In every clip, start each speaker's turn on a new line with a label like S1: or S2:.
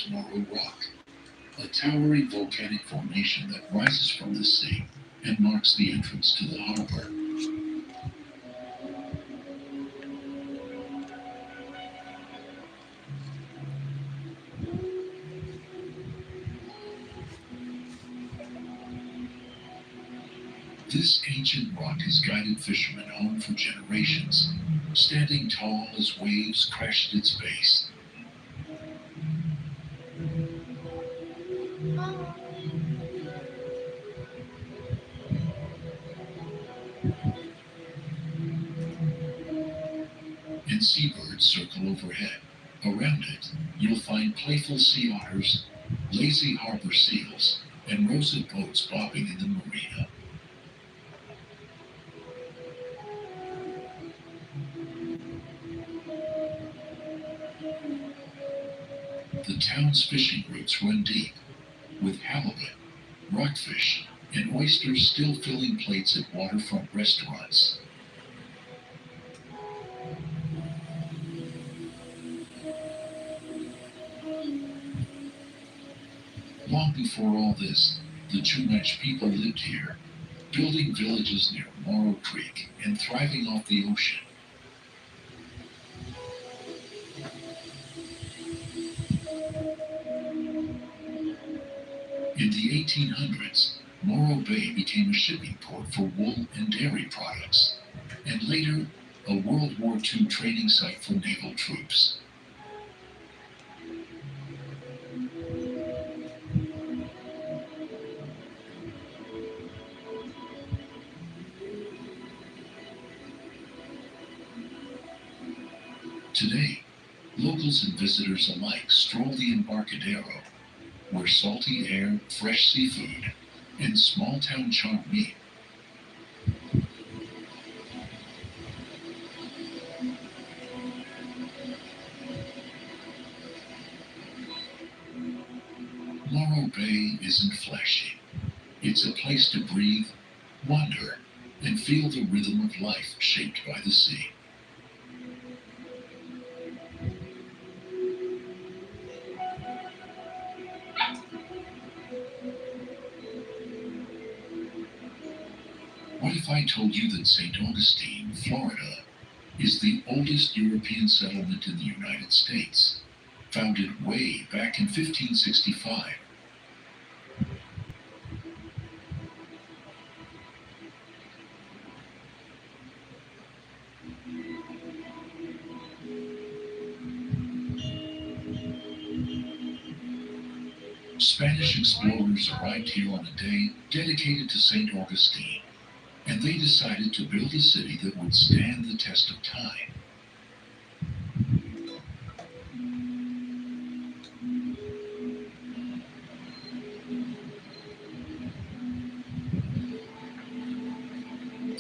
S1: is Morro Rock, a towering volcanic formation that rises from the sea and marks the entrance to the harbor. This ancient rock has guided fishermen home for generations, standing tall as waves crash at its base. And seabirds circle overhead. Around it, you'll find playful sea otters, lazy harbor seals, and roseate boats bobbing in the marina. The town's fishing routes run deep, with halibut, rockfish, and oysters still filling plates at waterfront restaurants. Long before all this, the Chumash people lived here, building villages near Morro Creek and thriving off the ocean. In the 1800s, Morro Bay became a shipping port for wool and dairy products, and later, a World War II training site for naval troops. Today, locals and visitors alike stroll the Embarcadero, where salty air, fresh seafood, and small-town charm meet. Morro Bay isn't flashy. It's a place to breathe, wander, and feel the rhythm of life shaped by the sea. What if I told you that St. Augustine, Florida, is the oldest European settlement in the United States, founded way back in 1565? Spanish explorers arrived here on a day dedicated to St. Augustine, and they decided to build a city that would stand the test of time.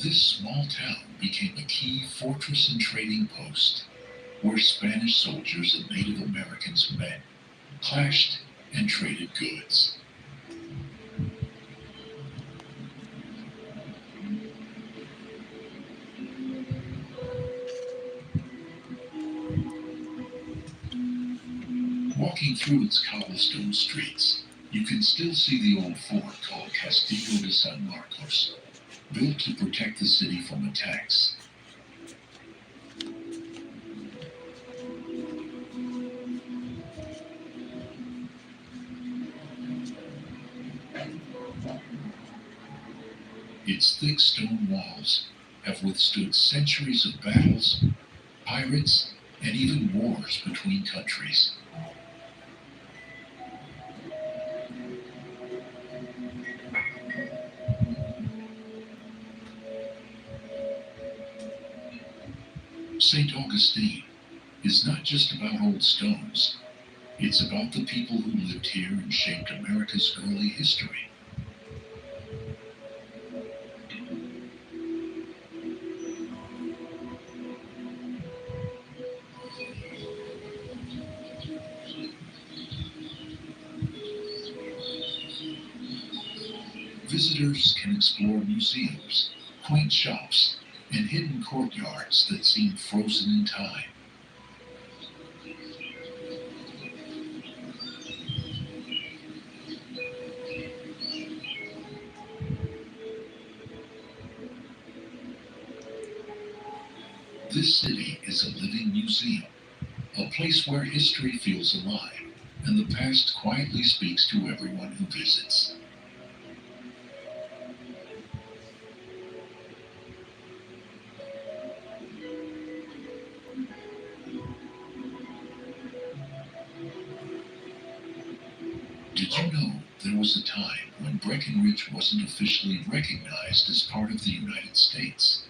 S1: This small town became a key fortress and trading post, where Spanish soldiers and Native Americans met, clashed, and traded goods. Walking through its cobblestone streets, you can still see the old fort called Castillo de San Marcos, built to protect the city from attacks. Its thick stone walls have withstood centuries of battles, pirates, and even wars between countries. St. Augustine is not just about old stones. It's about the people who lived here and shaped America's early history. Visitors can explore museums, quaint shops, and hidden courtyards that seem frozen in time. This city is a living museum, a place where history feels alive and the past quietly speaks to everyone who visits. Did you know there was a time when Breckenridge wasn't officially recognized as part of the United States?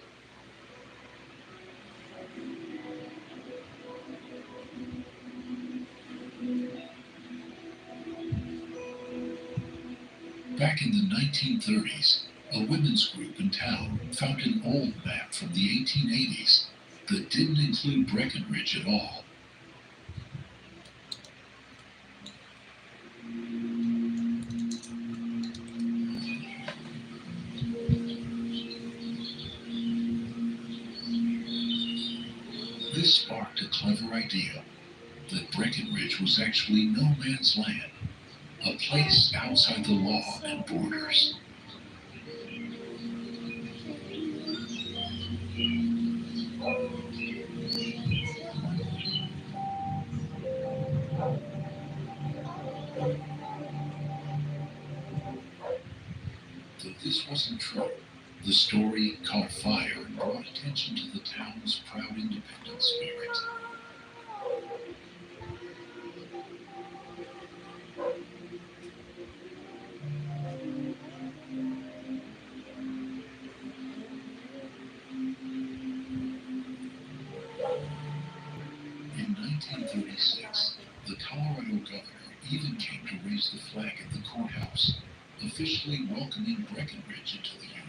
S1: Back in the 1930s, a women's group in town found an old map from the 1880s that didn't include Breckenridge at all. This sparked a clever idea that Breckenridge was actually no man's land, a place outside the law and borders. Though this wasn't true, the story caught fire and brought attention to the town's proud independent spirit. In 1936, the Colorado governor even came to raise the flag at the courthouse, officially welcoming Breckenridge into the Union.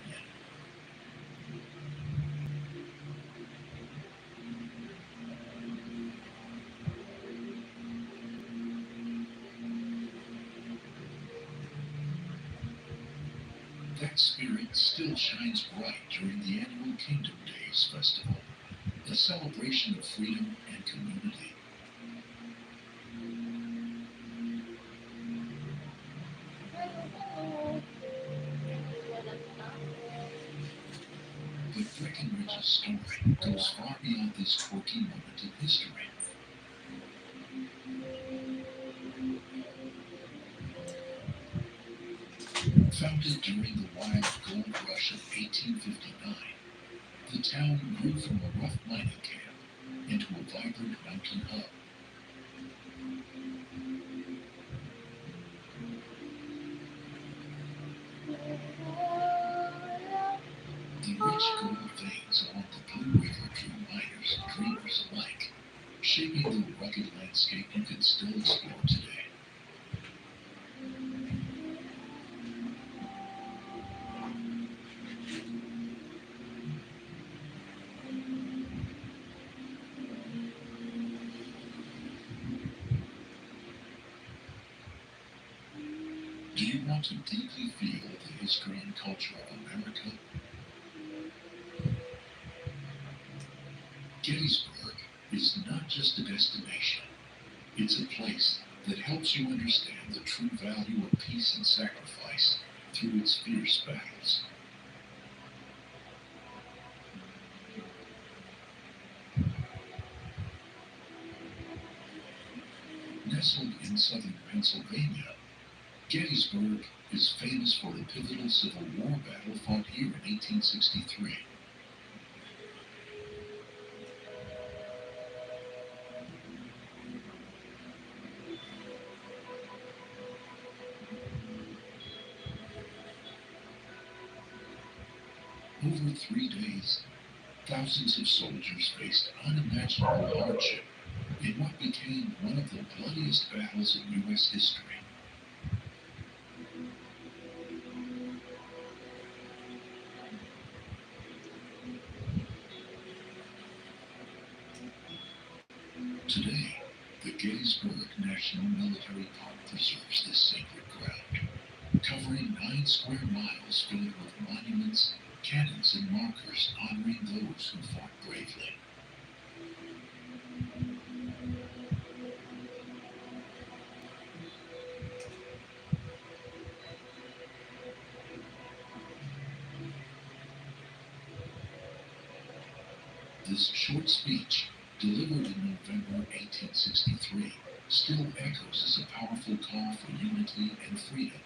S1: That spirit still shines bright during the annual Kingdom Days festival, a celebration of freedom and community. But Breckenridge's story goes far beyond this quirky moment in history. Founded during the wild gold rush of 1859, the town grew from a rough mining camp into a vibrant mountain hub. The rich gold veins along the Blue River drew miners and dreamers alike, shaping the rugged landscape you can still explore today. Do you want to deeply feel the history and culture of America? Gettysburg is not just a destination. It's a place that helps you understand the true value of peace and sacrifice through its fierce battles. Nestled in southern Pennsylvania, Gettysburg is famous for the pivotal Civil War battle fought here in 1863. Over 3 days, thousands of soldiers faced unimaginable hardship in what became one of the bloodiest battles in U.S. history. Today, the Gettysburg National Military Park preserves this sacred ground, covering 9 square miles filled with monuments, cannons, and markers honoring those who fought bravely. This short speech, delivered in November 1863, still echoes as a powerful call for unity and freedom.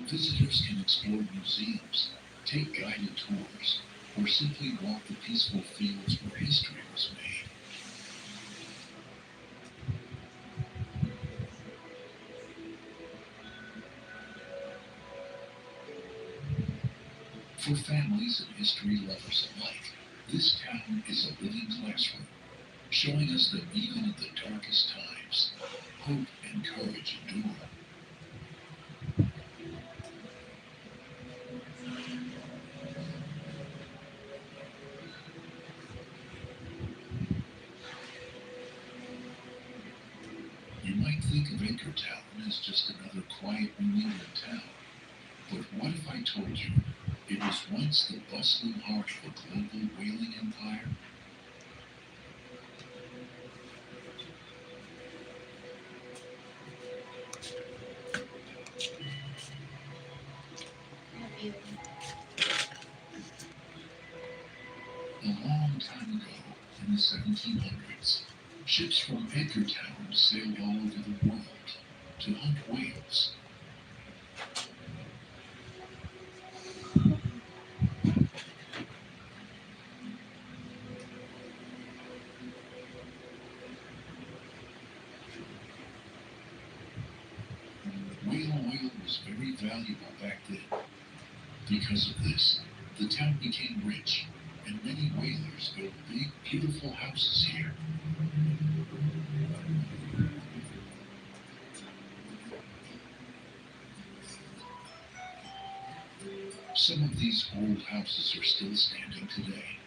S1: Visitors can explore museums, take guided tours, or simply walk the peaceful fields where history was made. For families and history lovers alike, this town is a living classroom, showing us that even in the darkest times, hope and courage endure. You might think of Edgartown as just another quiet New England town, but what if I told you it was once the bustling heart of a global whaling empire? A long time ago, in the 1700s, ships from Edgartown sailed all over the world to hunt whales. Whale oil was very valuable back then. Because of this, the town became rich, and many whalers built big, beautiful houses here. Some of these old houses are still standing today.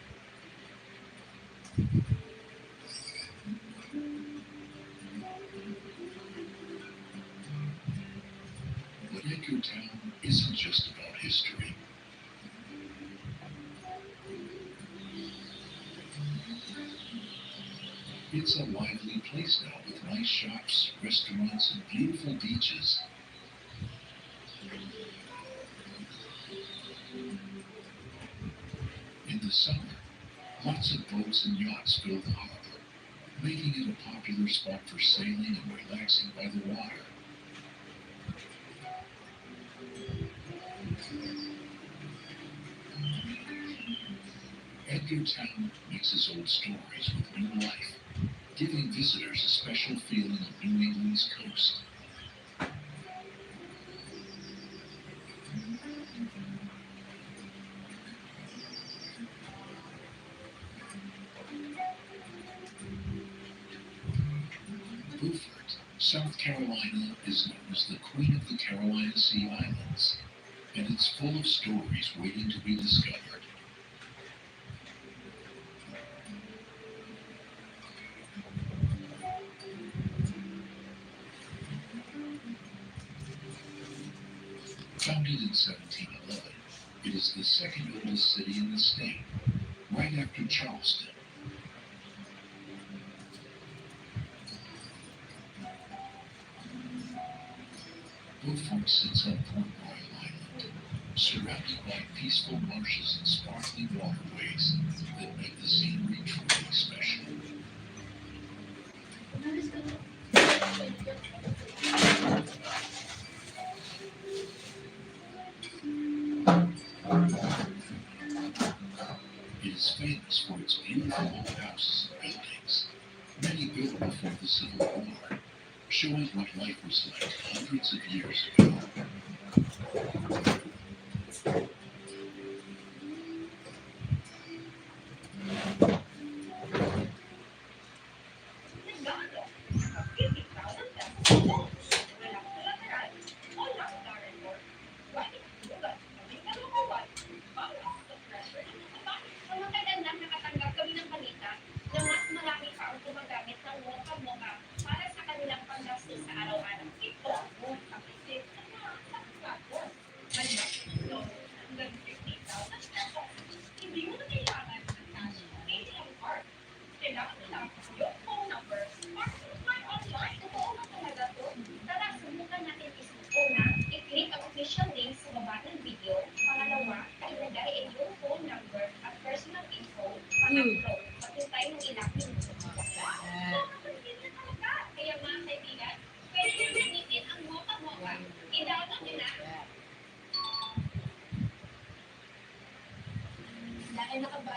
S1: But Edgartown isn't just about history. It's a lively place now with nice shops, restaurants, and beautiful beaches. In the summer, lots of boats and yachts fill the harbor, making it a popular spot for sailing and relaxing by the water. Edgartown mixes old stories with new life, giving visitors a special feeling of New England's coast. Beaufort, South Carolina is known as the Queen of the Carolina Sea Islands, and it's full of stories waiting to be discovered. Founded in 1711, it is the second oldest city in the state, right after Charleston. Beaufort sits on Port Royal Island, surrounded by peaceful marshes and sparkling waterways that make the scenery truly special. It is famous for its beautiful old houses and buildings, many built before the Civil War, showing what life was like hundreds of years ago.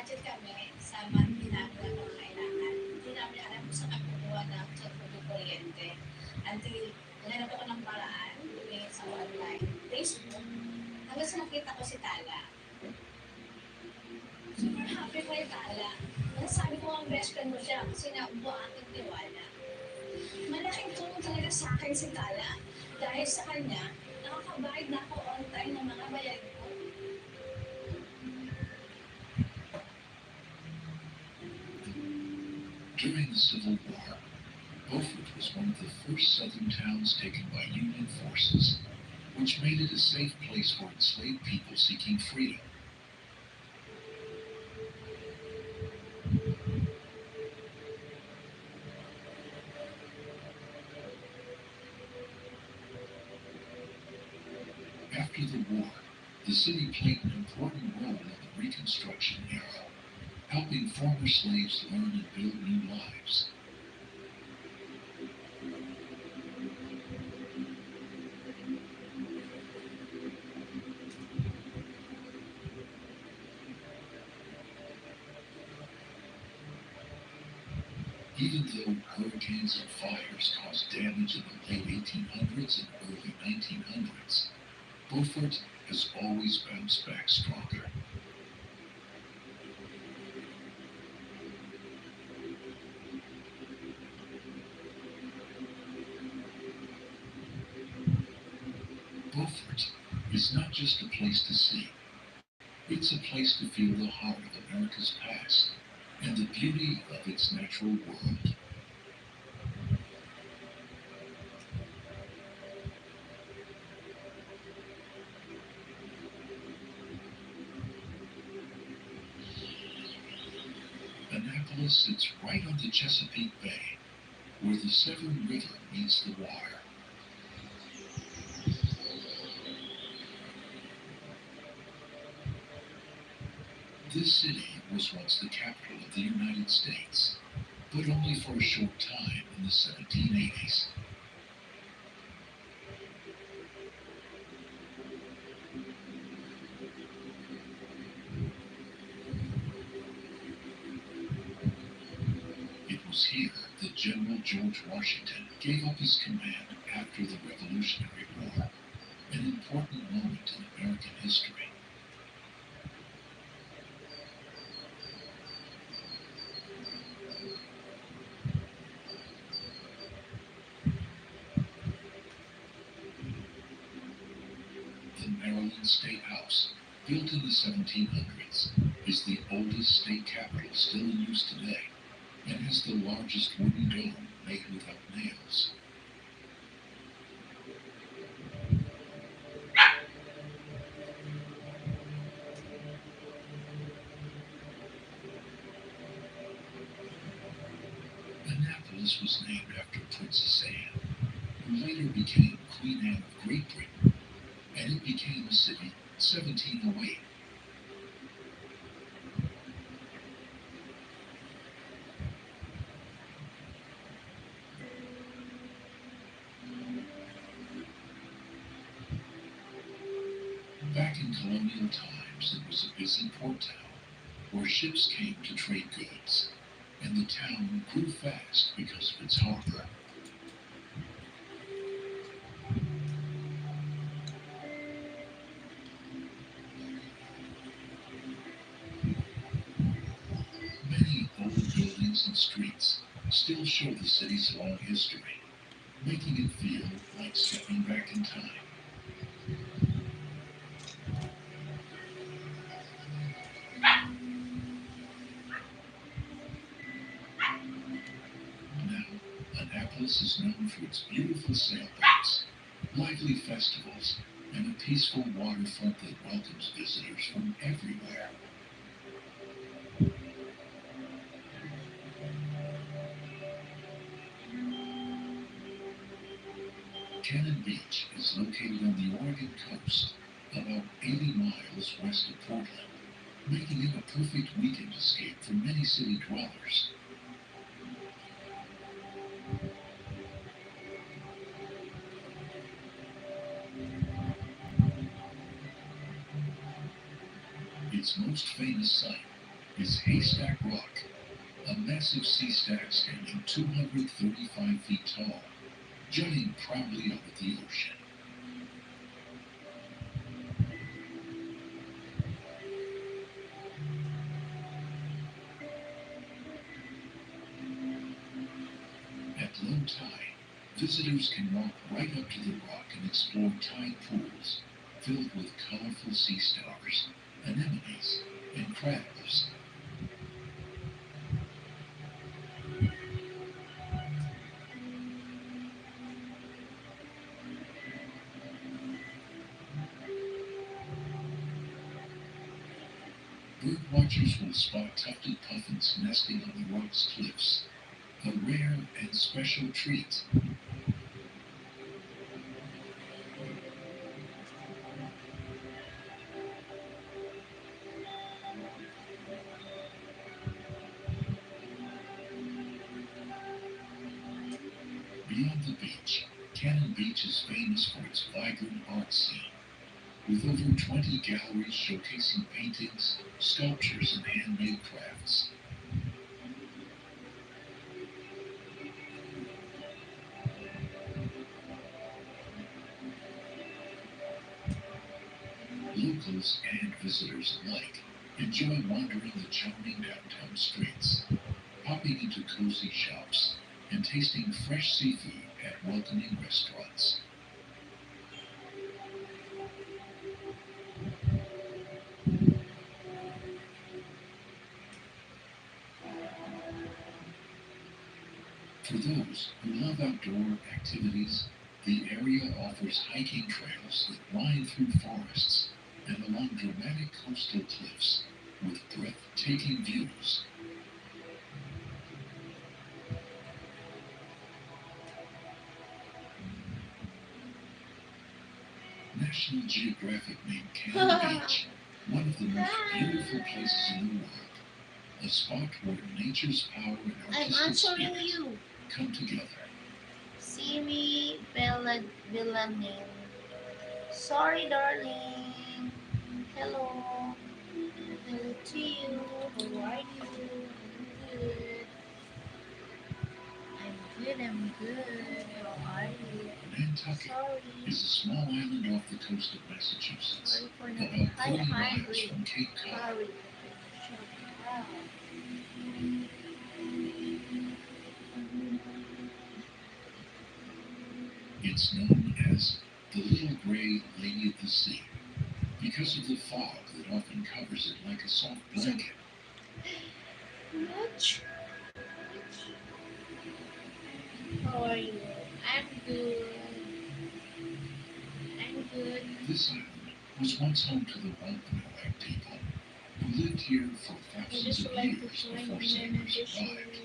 S2: nag-budget kami sa monthly namin na pangangailangan. Hindi namin alam kung saan kami kumuha ng tubig kuryente. Until nanap ako ng paraan, tumingin sa online, Facebook, hanggang sa nakita ko si Tala. Super happy ko yung Tala. Nasabi ko ang best friend mo siya kasi nabuo ang aking tiwala. Malaking tulong talaga sa akin si Tala. Dahil sa kanya, nakakabayad na ako on time ng mga bayad ko.
S1: During the Civil War, Beaufort was one of the first southern towns taken by Union forces, which made it a safe place for enslaved people seeking freedom. After the war, the city played an important role in the Reconstruction era, helping former slaves learn and build new lives. Even though hurricanes and fires caused damage in the late 1800s and early 1900s, Beaufort has always bounced back stronger. Beaufort is not just a place to see. It's a place to feel the heart of America's past and the beauty of its natural world. Annapolis sits right on the Chesapeake Bay, where the Severn River meets the water. This city was once the capital of the United States, but only for a short time in the 1780s. It was here that General George Washington gave up his command after the Revolutionary War, an important moment in American history. The Maryland State House, built in the 1700s, is the oldest state capitol still in use today, and has the largest wooden dome made without nails. Annapolis was named after Princess Anne, who later became Queen Anne of Great Britain, and it became a city in 1708. Back in colonial times, it was a busy port town where ships came to trade goods, and the town grew fast because of its harbor. Many old buildings and streets still show the city's long history, making it feel like stepping back in time. Now, Annapolis is known for its beautiful sailboats, lively festivals, and a peaceful waterfront that welcomes visitors from everywhere. Cannon Beach is located on the Oregon coast, about 80 miles west of Portland, making it a perfect weekend escape for many city dwellers. Its most famous site is Haystack Rock, a massive sea stack standing 235 feet tall, jutting proudly out of the ocean. At low tide, visitors can walk right up to the rock and explore tide pools filled with colorful sea stars, anemones, and crabs. Birdwatchers will spot tufted puffins nesting on the rock's cliffs, a rare and special treat. Beyond the beach, Cannon Beach is famous for its vibrant art scene, with over 20 galleries showcasing paintings, sculptures, and handmade crafts. Locals and visitors alike enjoy wandering the charming downtown streets, popping into cozy shops, and tasting fresh seafood at welcoming restaurants. For those who love outdoor activities, the area offers hiking trails that wind through forests and along dramatic coastal cliffs with breathtaking views. National Geographic named Cannon Beach one of the most beautiful places in the world, a spot where nature's power and
S3: I'm
S1: artistic
S3: answering
S1: spirit
S3: you.
S1: come together.
S3: Siri Villanin. Sorry, darling. Hello. Hello to you. How are you? I'm good. I'm good. How are you?
S1: Nantucket
S3: Sorry.
S1: is a small island off the coast of Massachusetts,
S3: Sorry for not.
S1: about
S3: Hi,
S1: 30
S3: hi,
S1: miles
S3: great.
S1: from Cape Cod.
S3: Sorry. Wow.
S1: It's known as the Little Gray Lady of the Sea because of the fog that often covers it like a soft blanket.
S3: Much. How are you? I'm good. I'm good.
S1: This island was once home to the Wampanoag people, who lived here for
S3: I
S1: thousands
S3: just
S1: of
S3: would like to
S1: years
S3: join
S1: before
S3: in
S1: settlers
S3: addition.
S1: arrived.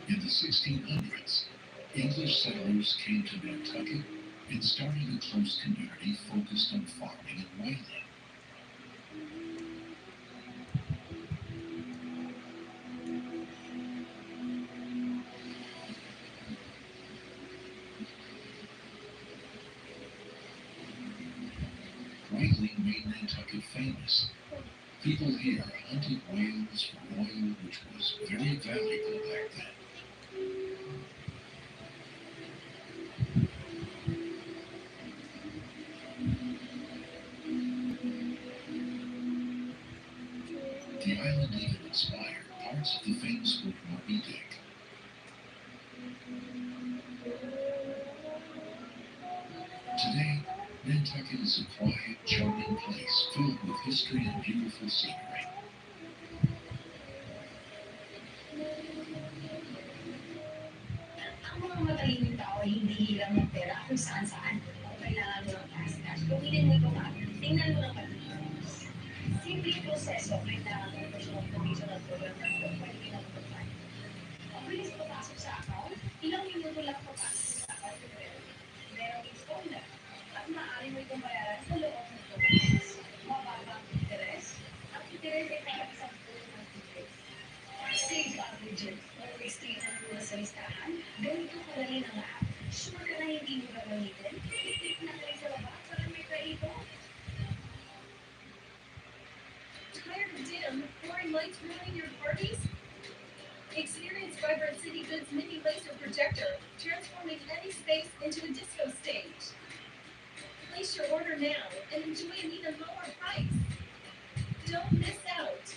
S1: In the 1600s, English settlers came to Nantucket and started a close community focused on farming and whaling. Whaling made Nantucket famous. People here hunted whales for oil, which was very valuable back then. The island even inspired parts of the famous book Moby Dick. Today, Nantucket is a quiet, charming place filled with history and beautiful scenery.
S2: Ang mga matalimang tao ay hindi lang magpera kung saan-saan. Kung kailangan mo ng cash, gawin mo ito nga. Tingnan mo ng pag-ibig. Simpleng proseso, kailangan mo ito ng provisional program ng pwede na matupad. Ang bilis papasok sa account, ilang minuto lang papasok sa account. Pero installer, at maaari mo itong bayaran sa loob ng 2 minutes. Mababa ang interes, at interes ay para sa buong ng interest. Save
S4: Foreign lights ruining your parties? Experience Vibrant City Goods mini laser projector, transforming any space into a disco stage. Place your order now and enjoy an even lower price. Don't miss out.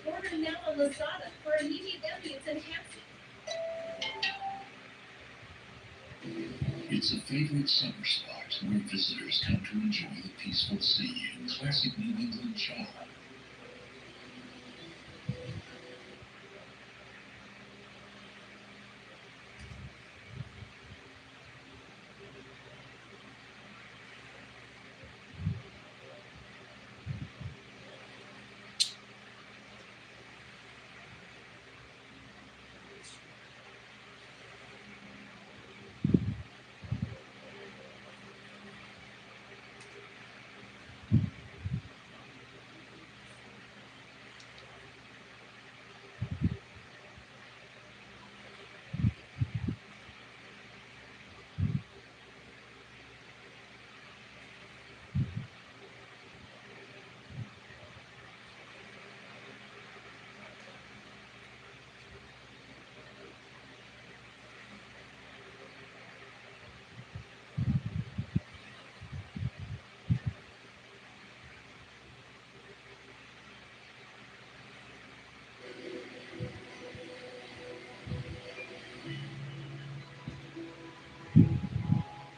S4: Order now on Lazada for immediate ambience enhancement.
S1: It's a favorite summer spot where visitors come to enjoy the peaceful sea and classic New England charm.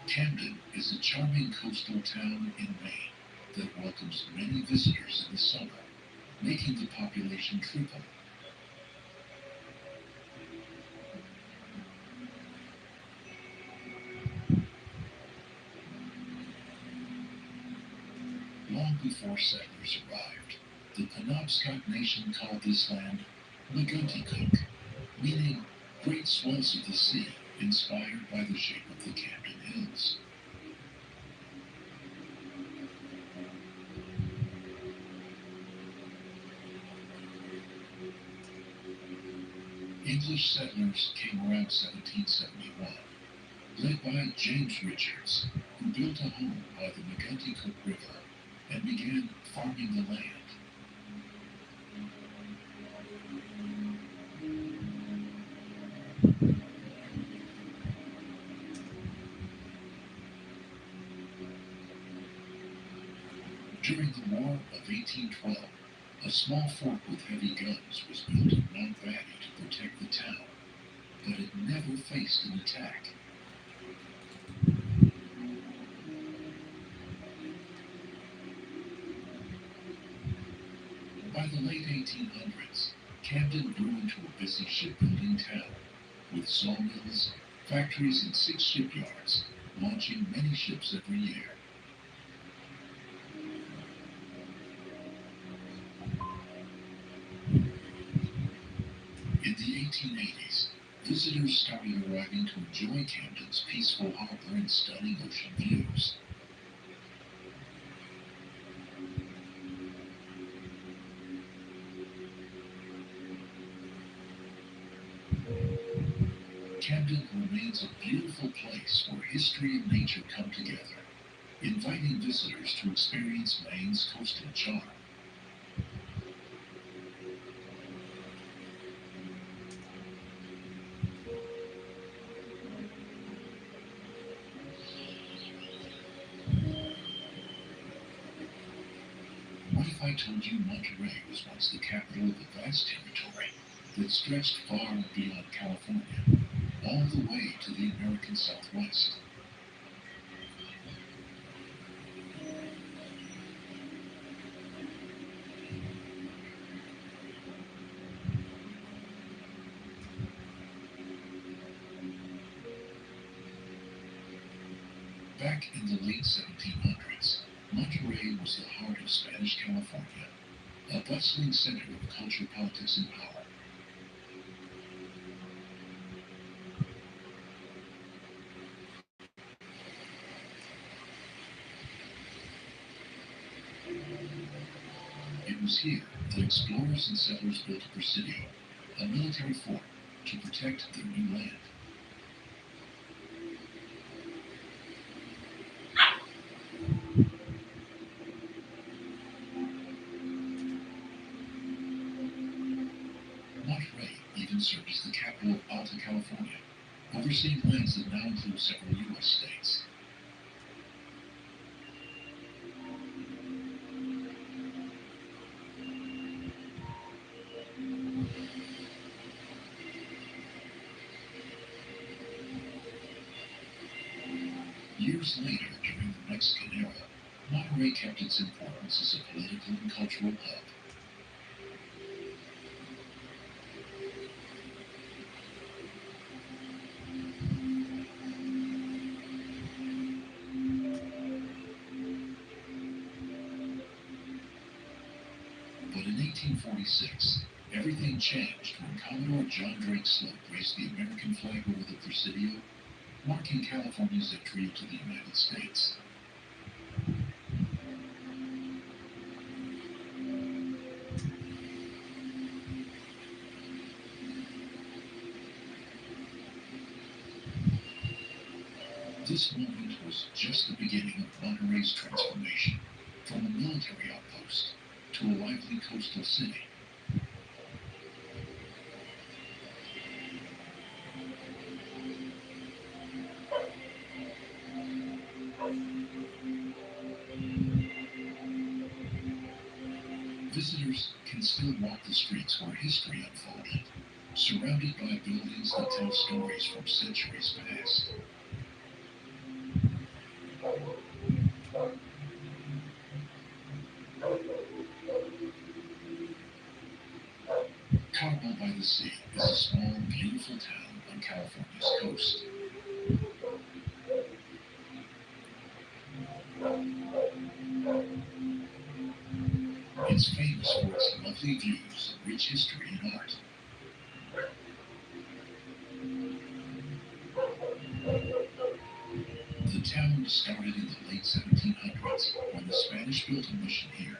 S1: Camden is a charming coastal town in Maine that welcomes many visitors in the summer, making the population triple. Long before settlers arrived, the Penobscot Nation called this land Maggatacook, meaning great swells of the sea, inspired by the shape of the Camden Hills. English settlers came around 1771, led by James Richards, who built a home by the Maggatacook River and began farming the land. During the War of 1812, a small fort with heavy guns was built in Mount Valley to protect the town, but it never faced an attack. By the late 1800s, Camden grew into a busy shipbuilding town, with sawmills, factories, and 6 shipyards, launching many ships every year. In the 1880s, visitors started arriving to enjoy Camden's peaceful harbor and stunning ocean views. Camden remains a beautiful place where history and nature come together, inviting visitors to experience Maine's coastal charm. What if I told you Monterey was once the capital of a vast territory that stretched far beyond California, all the way to the American Southwest? Back in the late 1700s, Monterey was the heart of Spanish California, a bustling center of culture, politics, and power. It was here that explorers and settlers built a presidio, a military fort, to protect their new land. California, overseeing lands that now include several U.S. states. Years later, during the Mexican era, Monterey kept its importance as a political and cultural hub. But in 1846, everything changed when Commodore John Drake Sloat raised the American flag over the Presidio, marking California's entry into the United States. This moment was just the beginning of Monterey's transformation from a military outpost to a lively coastal city. Visitors can still walk the streets where history unfolded, surrounded by buildings that tell stories from centuries past. Carmel-by-the-Sea is a small, beautiful town on California's coast. It's famous for its lovely views and rich history and art. The town started in the late 1700s when the Spanish built a mission here.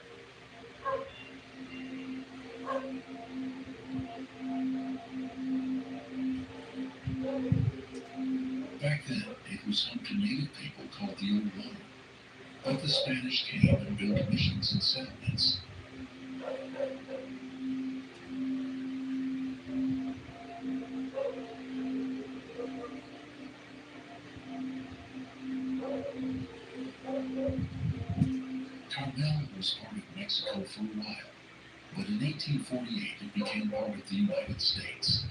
S1: Back then, it was home to native people called the Old World, but the Spanish came and built missions and settlements. Carmel was part of Mexico for a while, but in 1848 it became part of the United States.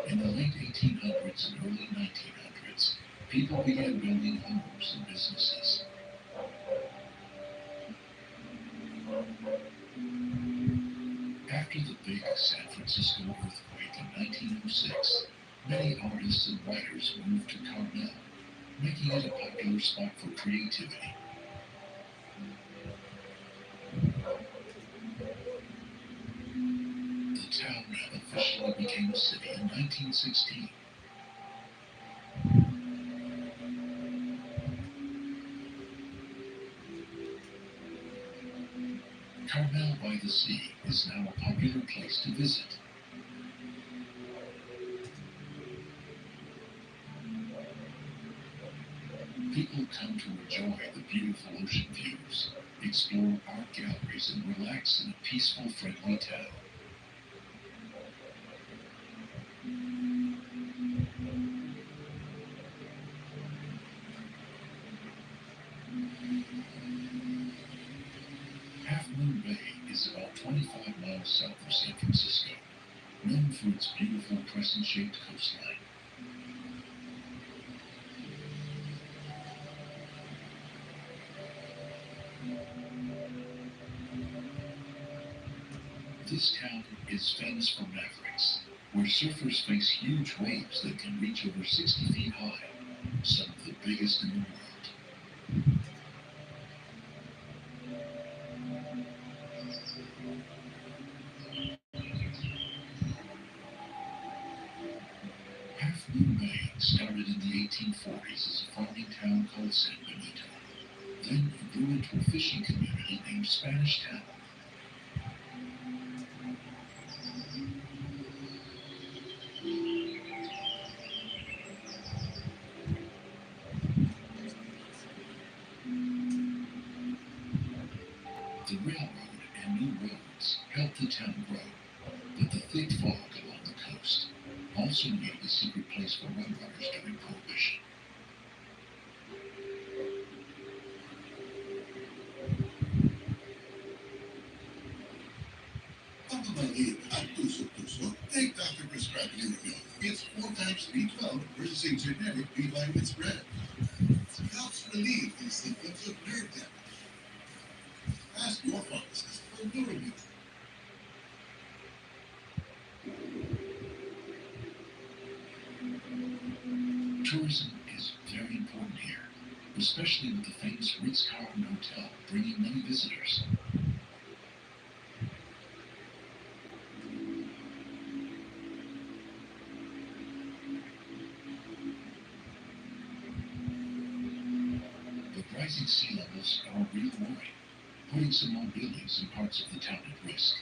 S1: In the late 1800s and early 1900s, people began building homes and businesses. After the big San Francisco earthquake in 1906, many artists and writers moved to Carmel, making it a popular spot for creativity. The town officially became a city in 1916. Carmel-by-the-Sea is now a popular place to visit. People come to enjoy the beautiful ocean views, explore art galleries, and relax in a peaceful, friendly town. Half Moon Bay is about 25 miles south of San Francisco, known for its beautiful crescent-shaped coastline. This town is famous for mavericks, where surfers face huge waves that can reach over 60 feet high, some of the biggest in the world. Half Moon Bay started in the 1840s as a farming town called San Benito. Then it grew into a fishing community named Spanish Town. helped the town grow, but the thick fog along the coast also made it a secret place for rum runners during Prohibition.
S5: Think doctor prescribed Urinol. It's 4 times B12 versus a generic B vitamin spread. It helps relieve the symptoms of nerve damage. Ask your pharmacist for Urinol.
S1: Tourism is very important here, especially with the famous Ritz-Carlton Hotel bringing many visitors. But rising sea levels are a real worry, putting some old buildings and parts of the town at risk.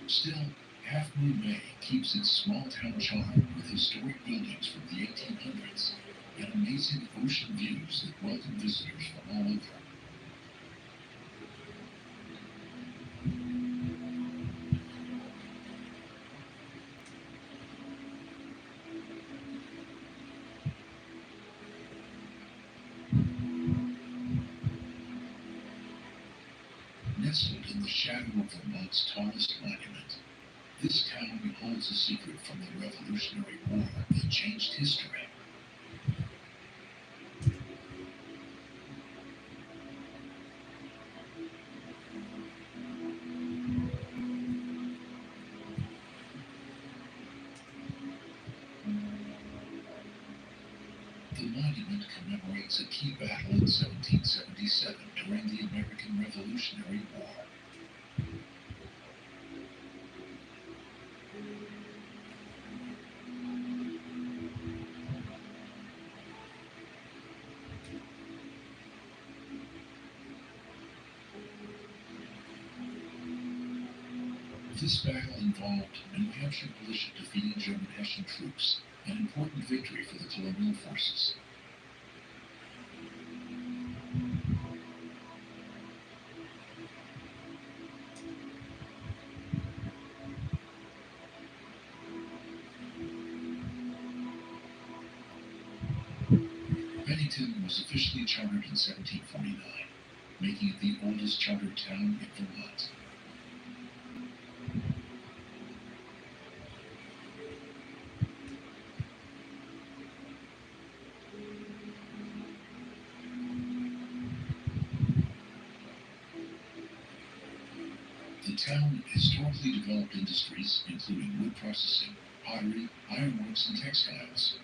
S1: Still, Half Moon Bay keeps its small-town charm with historic buildings from the 1800s and amazing ocean views that welcome visitors from all over. Nestled in the shadow of Vermont's tallest monument, this town holds a secret from the Revolutionary War that changed history. The monument commemorates a key battle in 1777 during the American Revolutionary War. This battle involved New Hampshire militia defeating German Hessian troops, an important victory for the colonial forces. Pennington was officially chartered in 1749, making it the oldest chartered town in Vermont. The town historically developed industries including wood processing, pottery, ironworks, and textiles.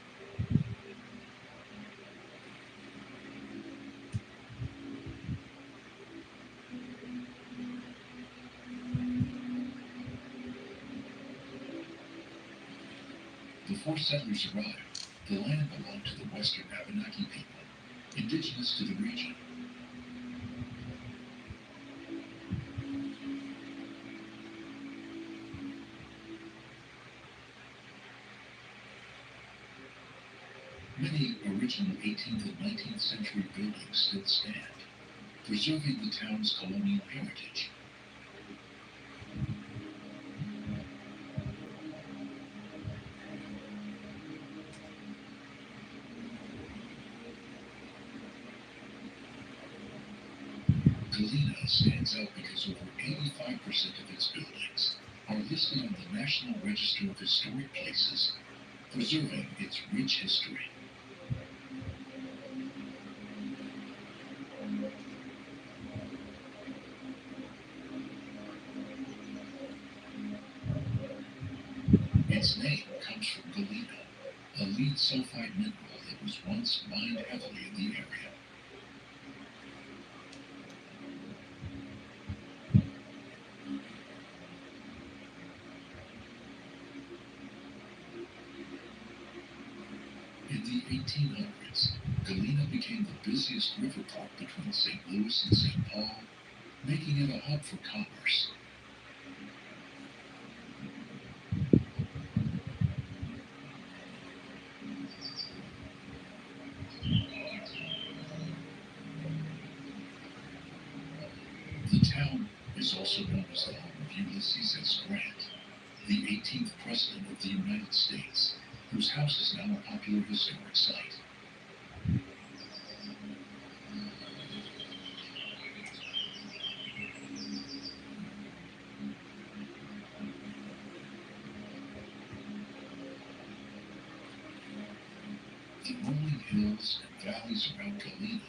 S1: Before settlers arrived, the land belonged to the Western Abenaki people, indigenous to the region. Many original 18th and 19th century buildings still stand, preserving the town's colonial heritage. Galena stands out because over 85% of its buildings are listed on the National Register of Historic Places, preserving its rich history. Its name comes from Galena, a lead sulfide mineral that was once mined heavily in the area. In the 1800s, Galena became the busiest river port between St. Louis and St. Paul, making it a hub for commerce. is also known as the home of Ulysses S. Grant, the 18th President of the United States, whose house is now a popular historic site. The rolling hills and valleys around Galena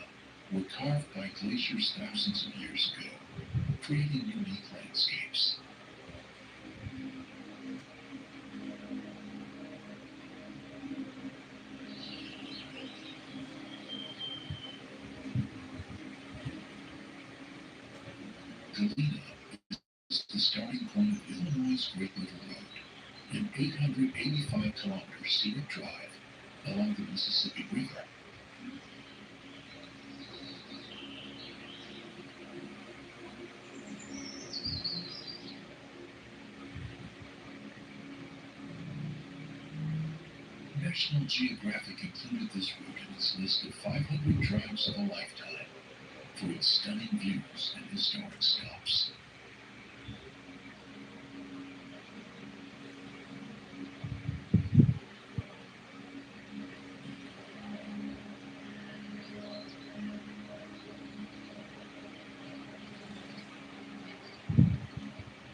S1: were carved by glaciers thousands of years ago, creating unique landscapes. Galena is the starting point of Illinois' Great River Road, an 885-kilometer scenic drive along the Mississippi River. National Geographic included this route in its list of 500 drives of a lifetime for its stunning views and historic stops.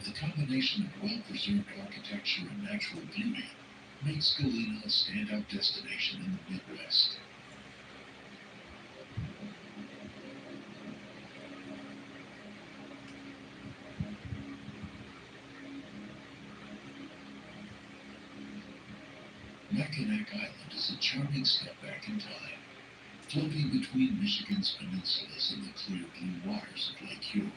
S1: The combination of well-preserved architecture and natural beauty makes Galena a standout destination in the Midwest. Mackinac Island is a charming step back in time, floating between Michigan's peninsulas and the clear blue waters of Lake Huron.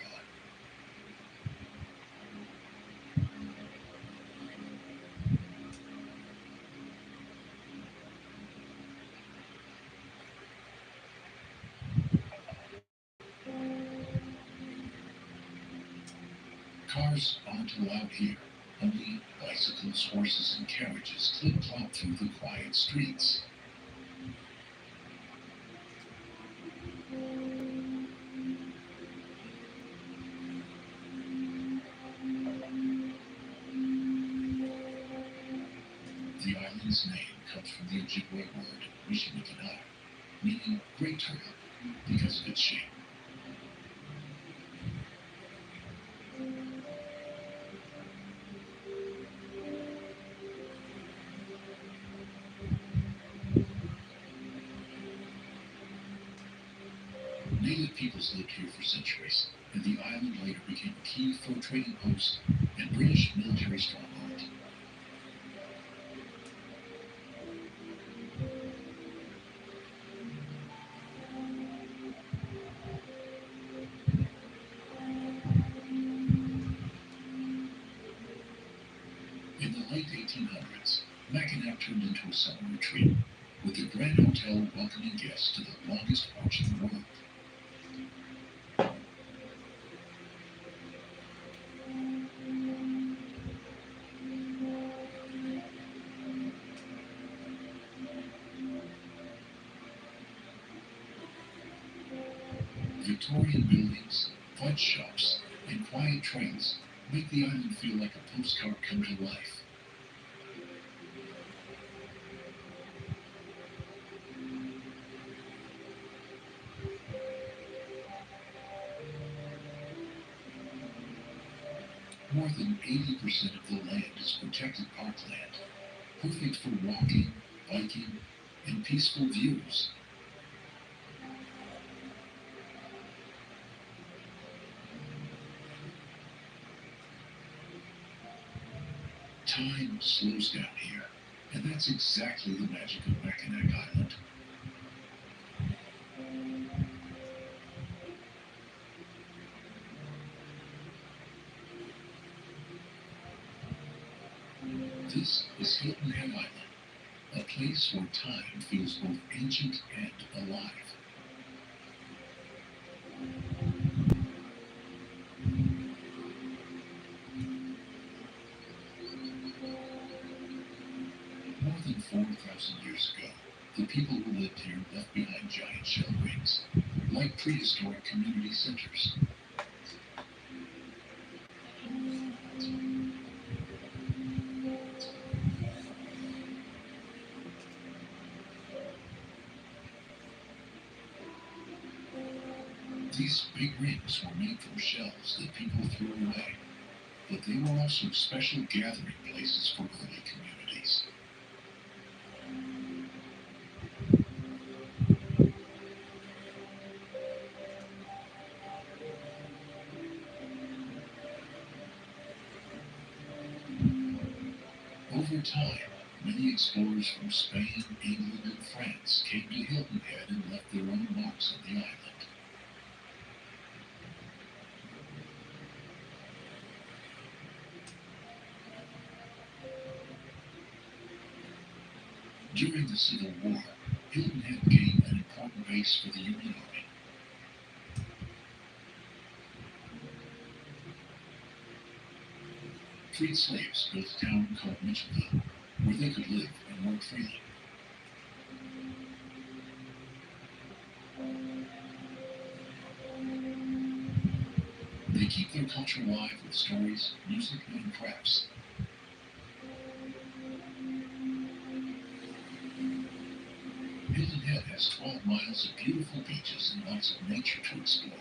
S1: Cars aren't allowed here. Only bicycles, horses, and carriages clip-clop through the quiet streets. The island's name comes from the Ojibwe word Mackinac, meaning great turtle, because of its shape. Native peoples lived here for centuries, and the island later became a key fur trading post and British military stronghold. In the late 1800s, Mackinac turned into a summer retreat, with the Grand Hotel welcoming guests to the longest porch in the world. Victorian buildings, fudge shops, and quiet trains make the island feel like a postcard come to life. More than 80% of the land is protected parkland, perfect for walking, biking, and peaceful views. Time slows down here, and that's exactly the magic of Mackinac Island. This is Hilton Head Island, a place where time feels both ancient and alive. More than 4,000 years ago, the people who lived here left behind giant shell rings, like prehistoric community centers. These big rings were made from shells that people threw away, but they were also special gathering places for early communities. Over time, many explorers from Spain, England, and France came to Hilton Head and left their own marks on the island. During the Civil War, Hilton Head became an important base for the Union Army. Freed slaves built a town called Mitchellville, where they could live and work freely. They keep their culture alive with stories, music, and crafts. Hilton Head has 12 miles of beautiful beaches and lots of nature to explore.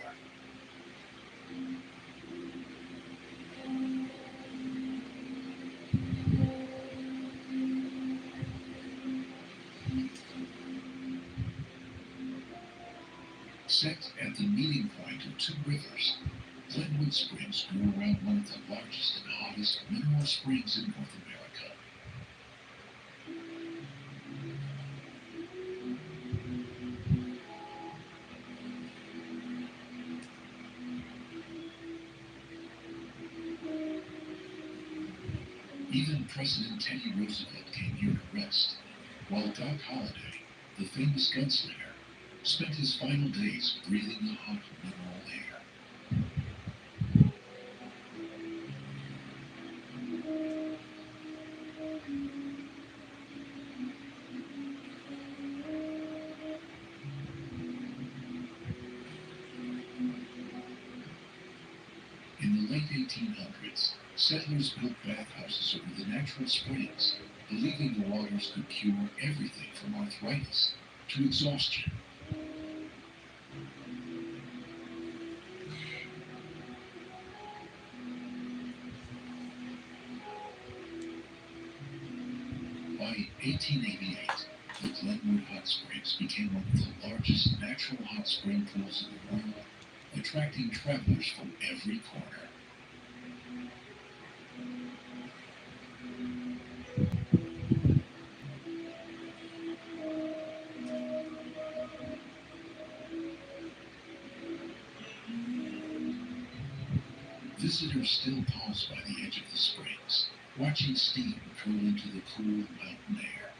S1: Set at the meeting point of two rivers, Glenwood Springs grew around one of the largest and hottest mineral springs in North America. Even President Teddy Roosevelt came here to rest, while Doc Holliday, the famous gunslinger, spent his final days breathing the hot mineral air. In the late 1800s, settlers built bathhouses over the natural springs, believing the waters could cure everything from arthritis to exhaustion. By 1888, the Glenwood Hot Springs became one of the largest natural hot spring pools in the world, attracting travelers from every corner. Visitors still pause by the edge of the springs, watching steam curl into the cool mountain air,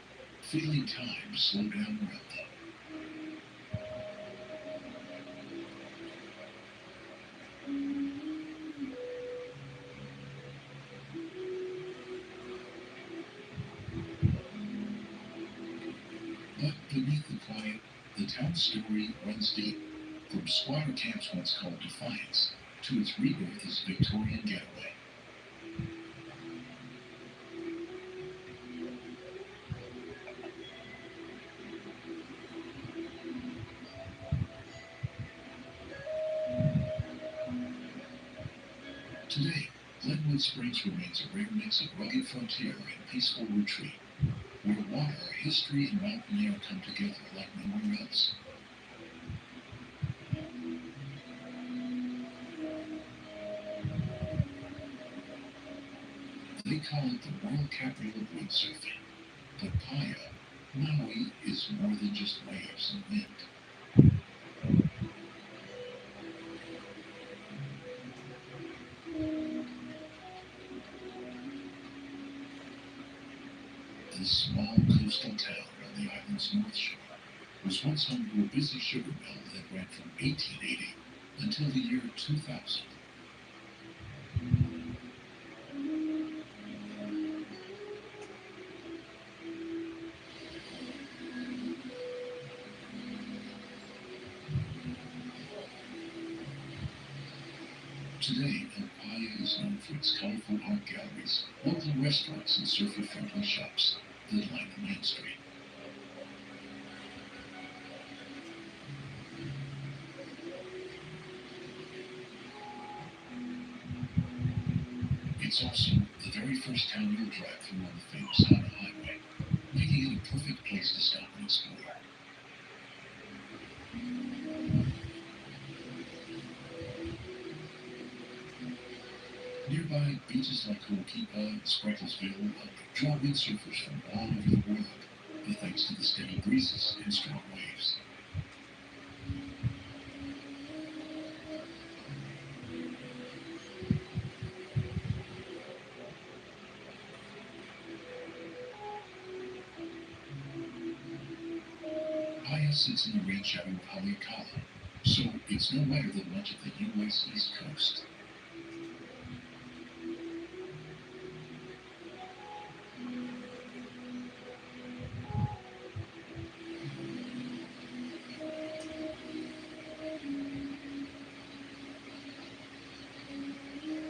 S1: feeling time slow down around them. But beneath the quiet, the town's story runs deep, from squatter camps once called Defiance to its rebirth as Victorian getaway. Today, Glenwood Springs remains a rare mix of rugged frontier and peaceful retreat, where water, history, and mountain air come together like nowhere else. They call it the world capital of windsurfing, but Paia, Maui, is more than just waves and wind. This small coastal town on the island's north shore was once home to a busy sugar mill that ran from 1880 until the year 2000. Today, Paia is known for its colorful art galleries, local restaurants, and surfer-friendly shops that line the main street. It's also the very first town you'll drive through on the famous Hana Highway, making it a perfect place to stop and explore. Nearby, beaches like Ho'okipa and Sparklesville draw windsurfers from all over the world, thanks to the steady breezes and strong waves. Paia sits in the rain shadow of Haleakala, so it's no wetter than much of the U.S. East Coast.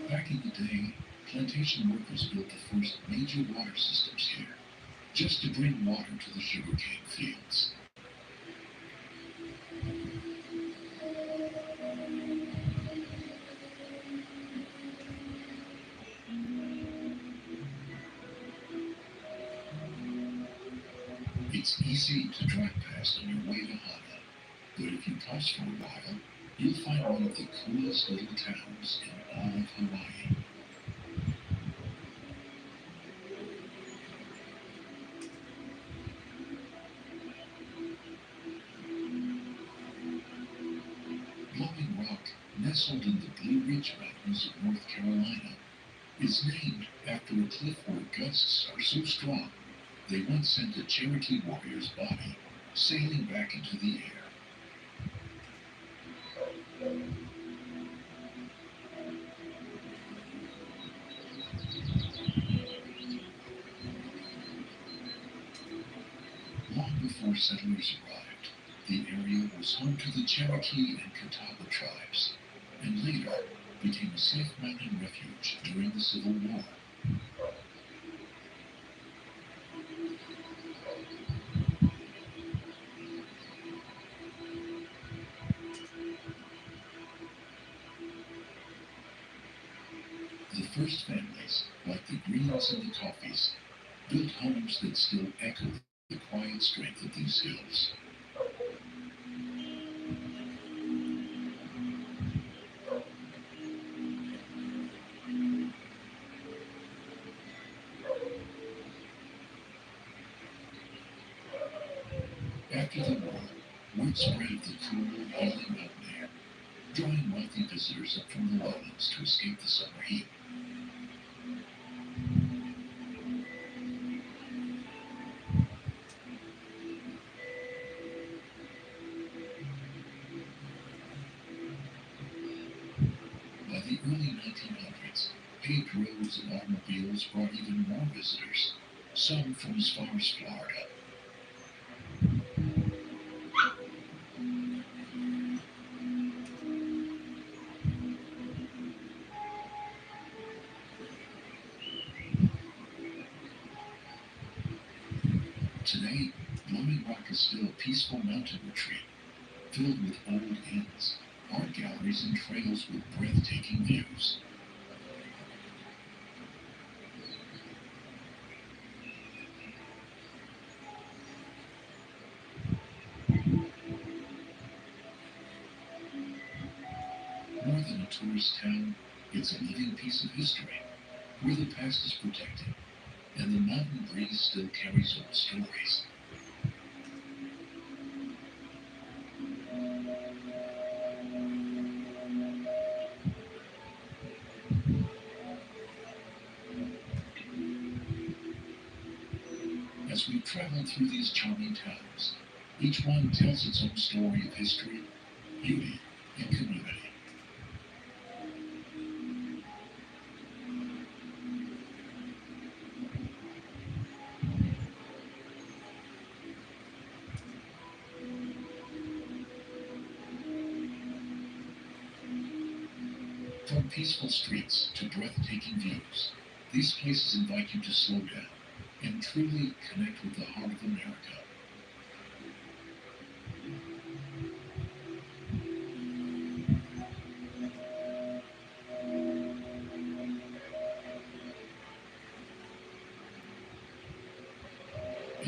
S1: Back in the day, plantation workers built the first major water systems here, just to bring water to the sugarcane fields. It's easy to drive past on your way to Hana, but if you pause for a while, you'll find one of the coolest little towns in all of Hawaii. Blowing Rock, nestled in the Blue Ridge Mountains of North Carolina, is named after a cliff where gusts are so strong they once sent a Cherokee warrior's body sailing back into the air. Long before settlers arrived, the area was home to the Cherokee and Catawba tribes, and later became a safe mountain refuge during the Civil War. The first families, like the Greens and the Coffees, built homes that still echo the quiet strength of these hills. After the war, word spread of the cool, healing mountain air, drawing wealthy visitors up from the lowlands to escape the summer heat. By the early 1900s, paved roads and automobiles brought even more visitors, some from as far as Florida. Today, Blowing Rock is still a peaceful mountain retreat, filled with old inns, art galleries, and trails with breathtaking views. More than a tourist town, it's a living piece of history, where the past is protected, and the mountain breeze still carries old stories. As we travel through these charming towns, each one tells its own story of history, beauty, and community. From peaceful streets to breathtaking views, these places invite you to slow down and truly connect with the heart of America.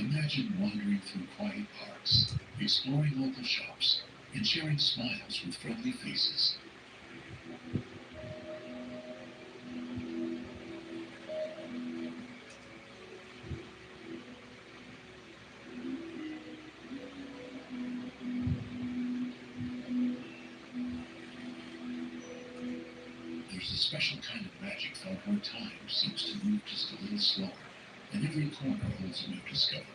S1: Imagine wandering through quiet parks, exploring local shops, and sharing smiles with friendly faces. There's a special kind of magic felt where time seems to move just a little slower, and every corner holds a new discovery.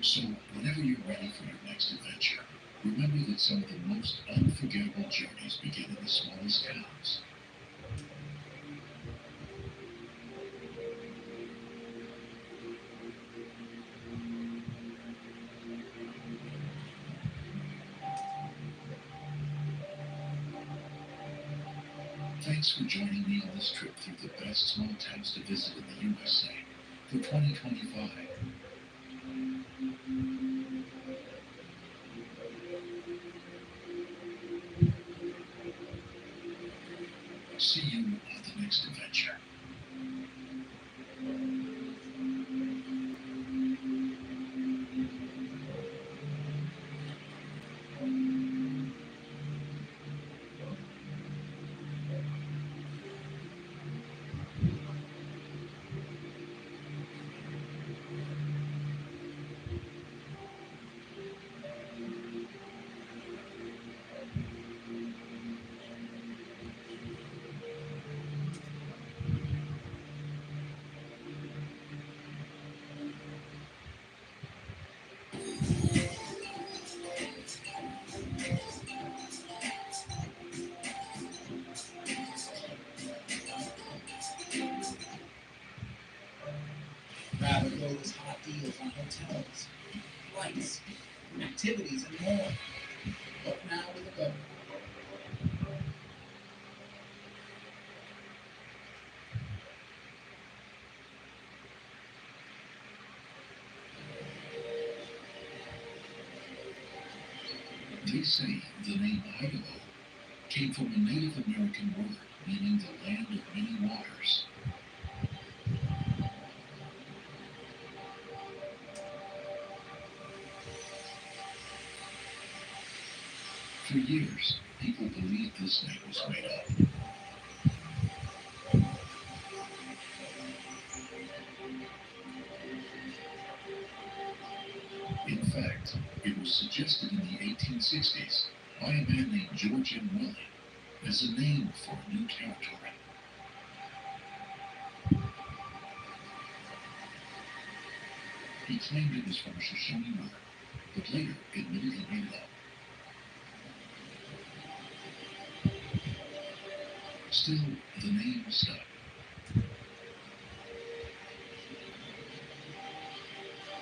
S1: So, whenever you're ready for your next adventure, remember that some of the most unforgettable journeys begin in the smallest towns. Thanks for joining me on this trip through the best small towns to visit in the USA for 2025. See you on the next adventure.
S6: Rather those hot deals on hotels, flights, activities, and more. But now with a government.
S1: They say the name Idaho came from a Native American word meaning the land of many waters. For years, people believed this name was made up. In fact, it was suggested in the 1860s by a man named George M. Willey as a name for a new territory. He claimed it was from a Shoshone word, but later admitted he made it up. Still, the name stuck.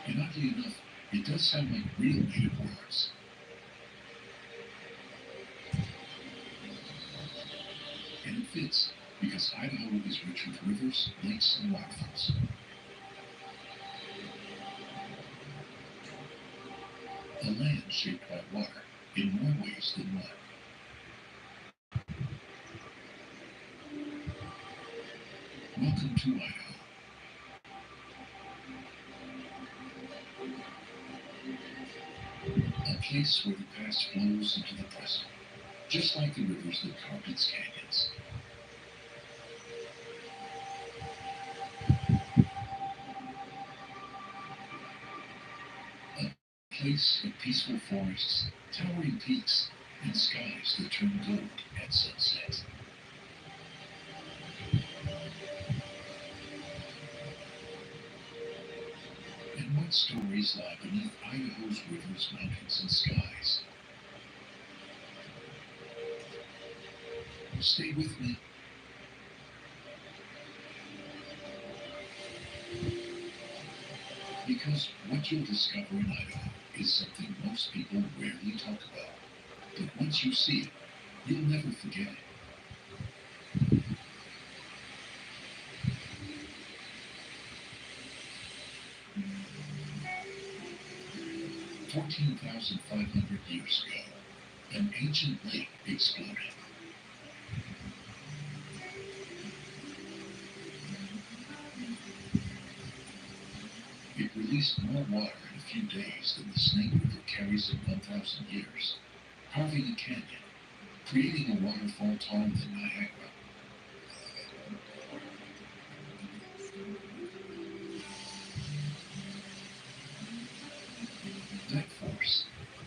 S1: And oddly enough, it does sound like real native words. And it fits, because Idaho is rich with rivers, lakes, and waterfalls. A land shaped by water in more ways than one. Welcome to Idaho. A place where the past flows into the present, just like the rivers that carved its canyons. A place of peaceful forests, towering peaks, and skies that turn gold at sunset. And what stories lie beneath Idaho's rivers, mountains, and skies? Stay with me. Because what you'll discover in Idaho is something most people rarely talk about. But once you see it, you'll never forget it. 13,500 years ago, an ancient lake exploded. It released more water in a few days than the Snake River carries in 1,000 years, carving a canyon, creating a waterfall taller than Niagara. That force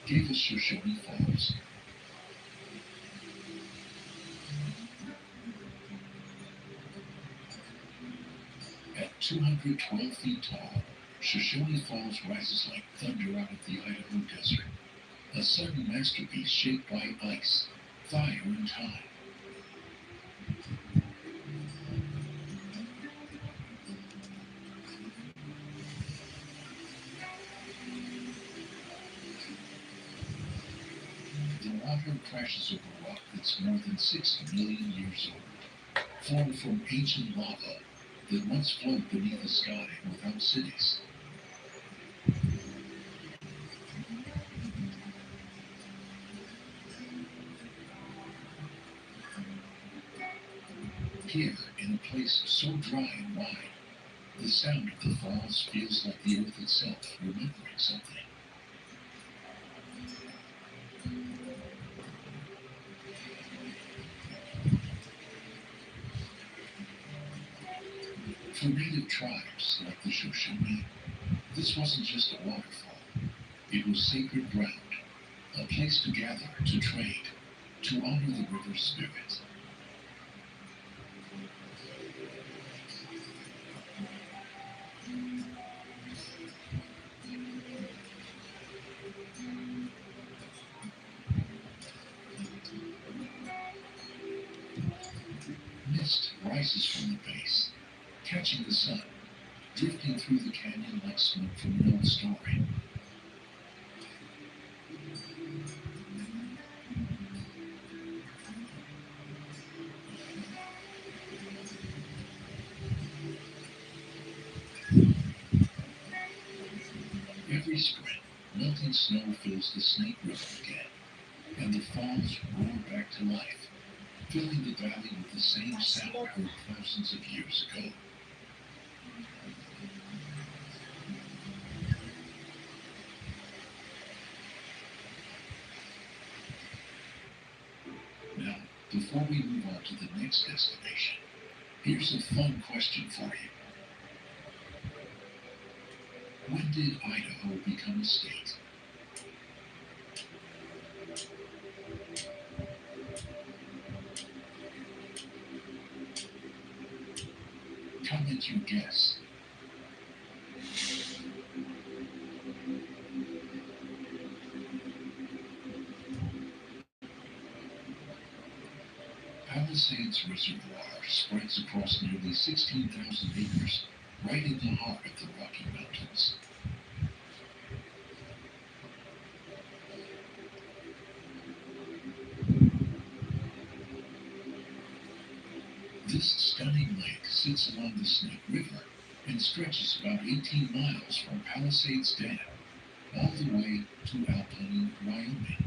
S1: gave us Shoshone Falls. At 212 feet tall, Shoshone Falls rises like thunder out of the Idaho desert, a sudden masterpiece shaped by ice, fire, and time. The water crashes over rock that's more than 6 million years old, formed from ancient lava that once flowed beneath the sky without cities. Here, in a place so dry and wide, the sound of the falls feels like the earth itself remembering something. For native tribes like the Shoshone, this wasn't just a waterfall. It was sacred ground, a place to gather, to trade, to honor the river's spirit. Mist rises from the base, catching the sun, drifting through the canyon like smoke from an old story. Every spring, melting snow fills the Snake River again, and the falls roar back to life, filling the valley with the same sound heard thousands of years ago. Now, before we move on to the next destination, here's a fun question for you. When did Idaho become a state? Comment your guess. Palisades Reservoir spreads across nearly 16,000 acres, right in the heart of the Rocky Mountains. This stunning lake sits along the Snake River and stretches about 18 miles from Palisades Dam all the way to Alpine, Wyoming.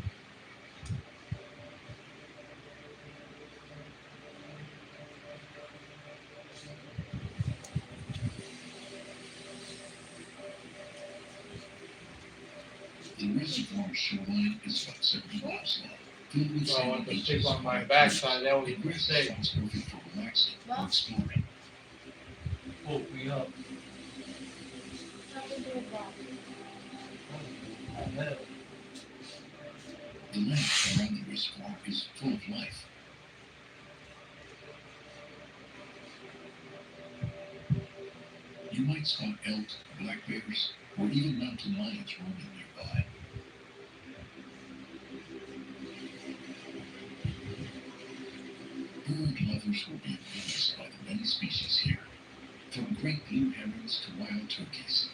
S1: The reservoir's shoreline is about 70 miles long, filled with
S7: So I want
S1: sandy
S7: to stick
S1: beaches
S7: on my
S1: and
S7: backside, that would
S1: and
S7: be
S1: grass
S7: safe.
S1: sounds perfect for relaxing or exploring.
S7: Woke me up. I know.
S1: The land around the reservoir is full of life. You might spot elk, black bears, or even mountain lions roaming nearby. Bird lovers will be amazed by the many species here, from great blue herons to wild turkeys.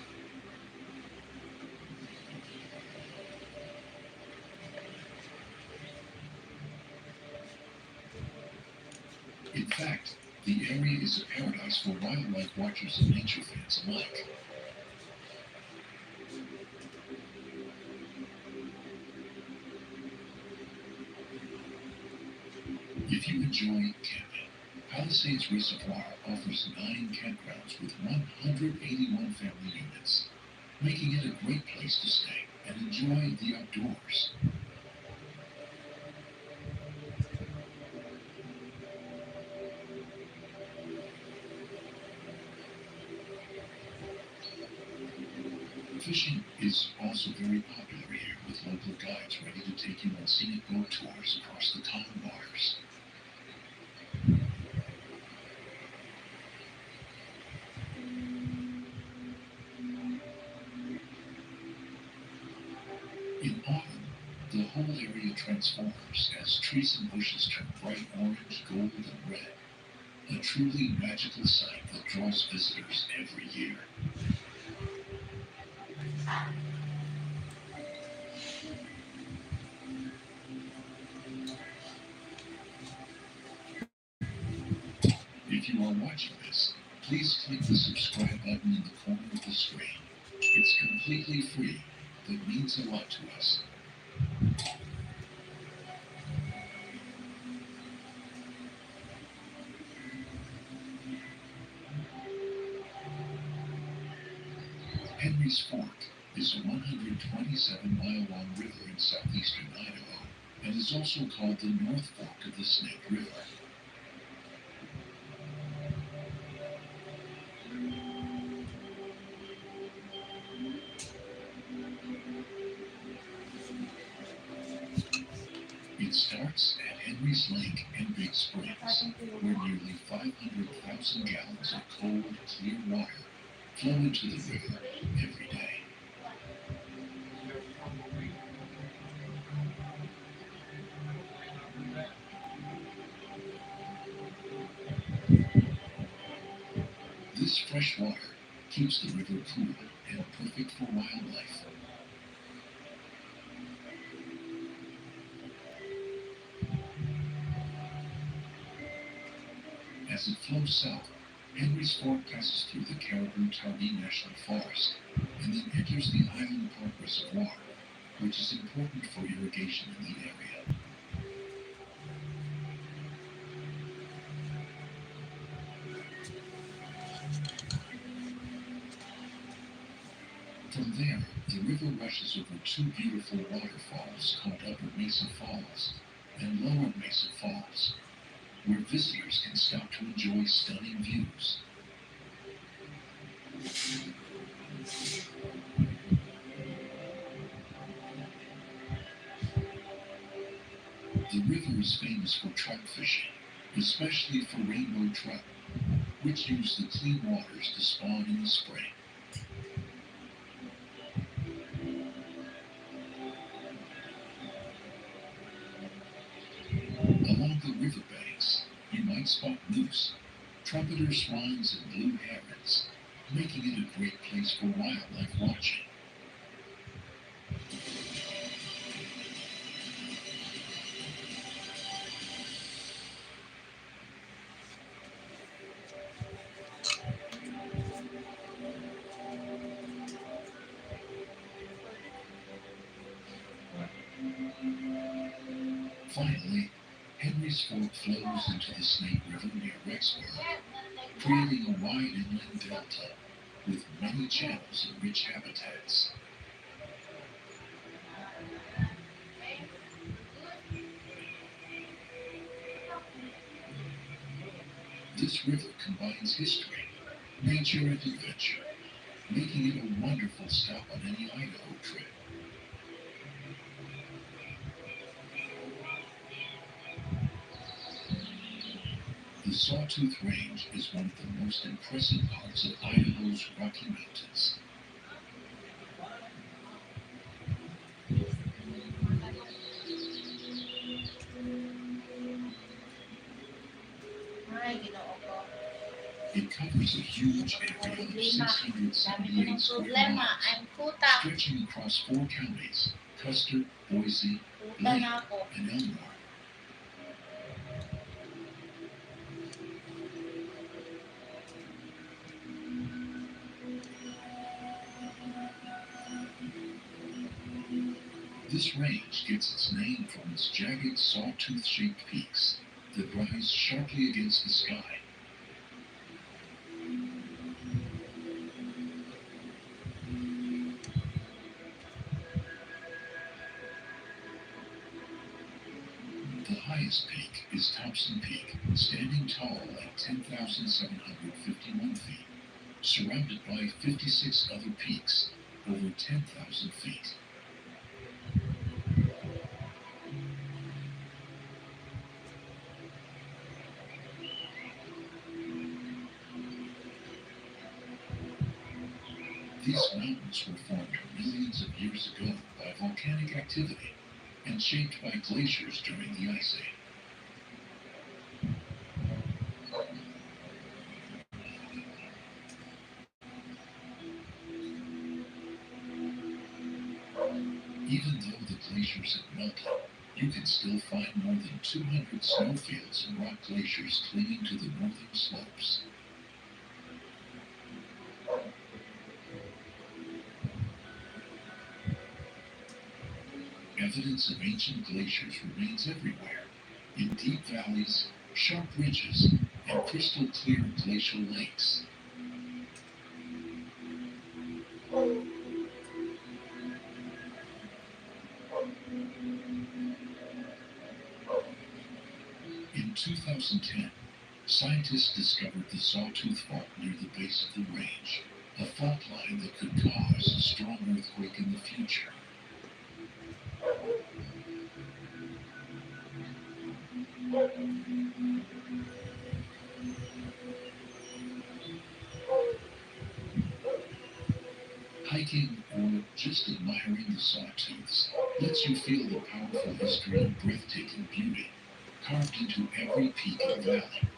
S1: In fact, the area is a paradise for wildlife watchers and nature fans alike. enjoy camping. Palisades Reservoir offers 9 campgrounds with 181 family units, making it a great place to stay and enjoy the outdoors. Fishing is also very popular here, with local guides ready to take you on scenic boat tours across the calm waters. In autumn, the whole area transforms as trees and bushes turn bright orange, gold, and red. A truly magical sight that draws visitors every year. If you are watching this, please click the subscribe button in the corner of the screen. It's completely free, but means a lot to us. Henry's Fork is a 127-mile-long river in southeastern Idaho and is also called the North Fork of the Snake River. It starts at Henry's Lake and Big Springs, where nearly 500,000 gallons of cold, clear water flow into the river every day. This fresh water keeps the river cool and perfect for wildlife. As it flows south, Henry's Fork passes through the Caribou-Targhee National Forest and then enters the Island Park Reservoir, which is important for irrigation in the area. From there, the river rushes over 2 beautiful waterfalls called Upper Mesa Falls and Lower Mesa Falls, where visitors can stop to enjoy stunning views. The river is famous for trout fishing, especially for rainbow trout, which use the clean waters to spawn in the spring. Along the riverbanks, you might spot moose, trumpeter swans, and blue herons, making it a great place for wildlife watching. Finally, Henry's Fork flows into the Snake River near Reservoir, creating a wide inland delta with many channels and rich habitats. This river combines history, nature, and adventure, making it a wonderful stop on any Idaho trip. The Sawtooth Range is one of the most impressive parts of Idaho's Rocky Mountains. It covers a huge area of 678 square miles, stretching across 4 counties: Custer, Boise, Lake, and Elmore. This range gets its name from its jagged, sawtooth-shaped peaks, that rise sharply against the sky. The highest peak is Thompson Peak, standing tall at 10,751 feet, surrounded by 56 other peaks over 10,000 feet. These mountains were formed millions of years ago by volcanic activity and shaped by glaciers during the Ice Age. Even though the glaciers have melted, you can still find more than 200 snowfields and rock glaciers clinging to the northern slopes. Evidence of ancient glaciers remains everywhere, in deep valleys, sharp ridges, and crystal clear glacial lakes. In 2010, scientists discovered the Sawtooth Fault near the base of the range, a fault line that could cause a strong earthquake in the future. Hiking or just admiring the Sawtooths lets you feel the powerful history and breathtaking beauty carved into every peak and valley.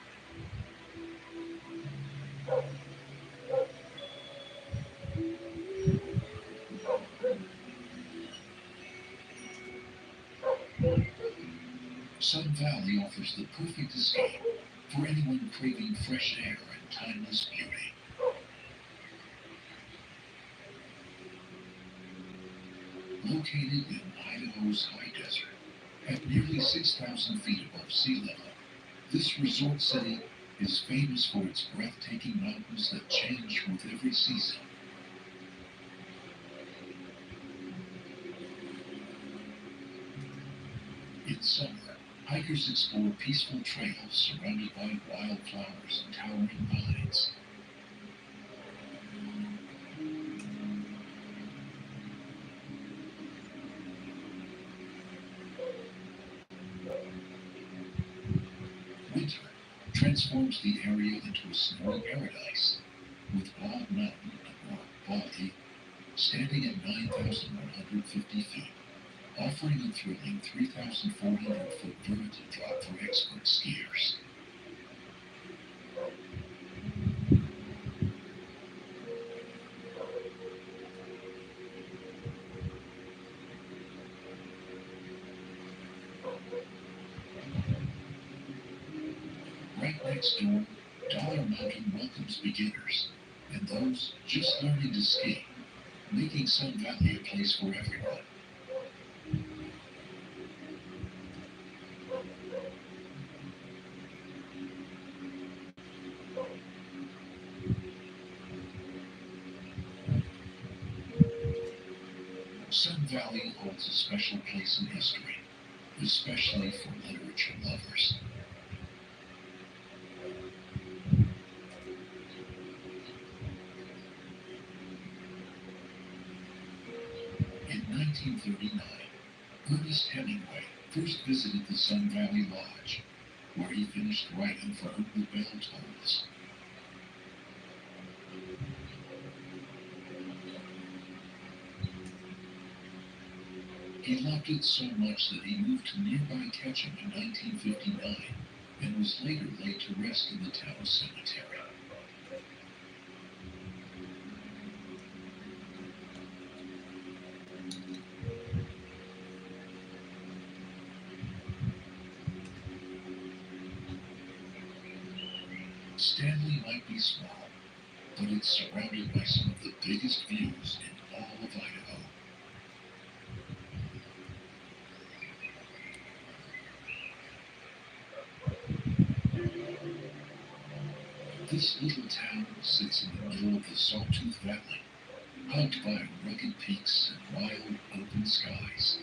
S1: Sun Valley offers the perfect escape for anyone craving fresh air and timeless beauty. Located in Idaho's high desert, at nearly 6,000 feet above sea level, this resort city is famous for its breathtaking mountains that change with every season. In summer, hikers explore peaceful trails surrounded by wildflowers and towering pines. Winter transforms the area into a snowy paradise, with Bald Mountain, or Baldy, standing at 9,150 feet, offering a thrilling 3,400-foot vertical drop for expert skiers. Right next door, Dollar Mountain welcomes beginners and those just learning to ski, making Sun Valley a place for everyone. Sun Valley holds a special place in history, especially for literature lovers. In 1939, Ernest Hemingway first visited the Sun Valley Lodge, where he finished writing for Whom the Bell Tolls. He loved it so much that he moved to nearby Ketchum in 1959 and was later laid to rest in the town cemetery. Stanley might be small, but it's surrounded by some of the biggest views in all of Idaho. This little town sits in the middle of the Sawtooth Valley, hugged by rugged peaks and wild open skies.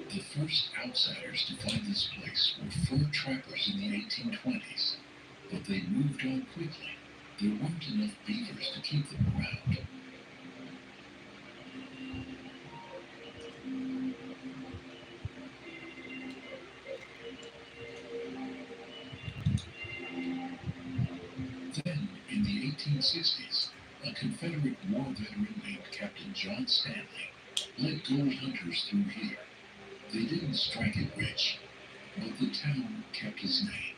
S1: The first outsiders to find this place were fur trappers in the 1820s, but they moved on quickly. There weren't enough beavers to keep them around. Then, in the 1860s, a Confederate war veteran named Captain John Stanley led gold hunters through here. They didn't strike it rich, but the town kept his name.